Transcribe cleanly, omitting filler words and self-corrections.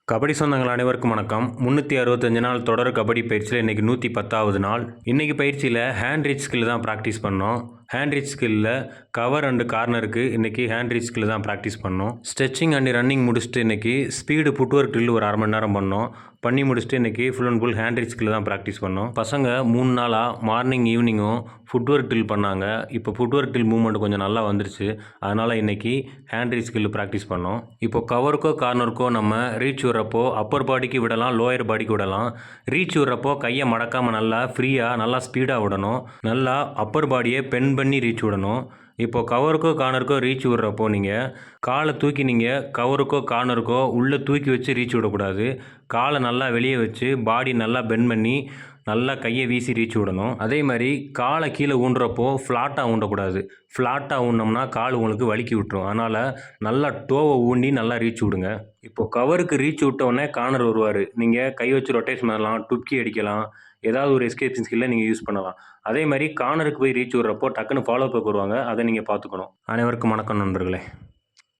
கபடி சொந்தங்கள் அனைவருக்கும் வணக்கம். 365 நாள் தொடர் கபடி பயிற்சியில் இன்றைக்கி 110வது நாள். இன்றைக்கி பயிற்சியில் ஹேண்ட் ரீச் ஸ்கில் தான் ப்ராக்டிஸ் பண்ணோம். ஹேண்ட் ரீச் ஸ்கில்லில் கவர் அண்டு கார்னருக்கு இன்றைக்கி ஹேண்ட் ரீச் ஸ்கில் தான் ப்ராக்டிஸ் பண்ணோம். ஸ்ட்ரெச்சிங் அண்டு ரன்னிங் முடிச்சுட்டு இன்றைக்கி ஸ்பீடு ஃபுட்வொர்க் ட்ரில் ஒரு அரை மணி நேரம் பண்ணோம். பண்ணி முடிச்சுட்டு இன்றைக்கி full and full hand reach skill தான் ப்ராக்டிஸ் பண்ணோம். பசங்க 3 நாளாக மார்னிங் ஈவினிங்கும் ஃபுட்வொர்க் ட்ரில் பண்ணாங்க. இப்போ ஃபுட்வொர்க் ட்ரில் மூவ்மெண்ட் கொஞ்சம் நல்லா வந்துருச்சு. அதனால் இன்றைக்கி ஹேண்ட் ரீச் ஸ்கில் ப்ராக்டிஸ் பண்ணோம். இப்போ கவருக்கோ கார்னருக்கோ நம்ம ரீச் விடுறப்போ அப்பர் பாடிக்கு விடலாம், லோயர் பாடிக்கு விடலாம். ரீச் விடுறப்போ கையை மடக்காமல் நல்லா ஃப்ரீயாக நல்லா ஸ்பீடாக விடணும். நல்லா அப்பர் பாடியை பென் பண்ணி ரீச் விடணும். இப்போ கவருக்கோ கார்னருக்கோ ரீச் விடுறப்போ நீங்கள் காலை தூக்கி நீங்கள் கவருக்கோ கார்னருக்கோ உள்ளே தூக்கி வச்சு ரீச் விடக்கூடாது. காலை நல்லா வெளியே வச்சு பாடி நல்லா பென் பண்ணி நல்லா கையை வீசி ரீச் விடணும். அதே மாதிரி காலை கீழே ஊன்றப்போ ஃப்ளாட்டாக ஊண்டக்கூடாது. ஃப்ளாட்டாக ஊண்டினோம்னா கால் உங்களுக்கு வலிக்கி விட்டுரும். அதனால் நல்லா டோவை ஊண்டி நல்லா ரீச் விடுங்க. இப்போது கவருக்கு ரீச் விட்டோடனே கார்னர் வருவார். நீங்கள் கை வச்சு ரொட்டேஷன் பண்ணலாம், டுப்கி அடிக்கலாம், ஏதாவது ஒரு எஸ்கேப்பிங் ஸ்கில்லை நீங்கள் யூஸ் பண்ணலாம். அதே மாதிரி கார்னருக்கு போய் ரீச் விடுறப்போ டக்குன்னு ஃபாலோ பேக் வருவாங்க. அதை நீங்கள் பார்த்துக்கணும். அனைவருக்கும் வணக்கம் நண்பர்களே.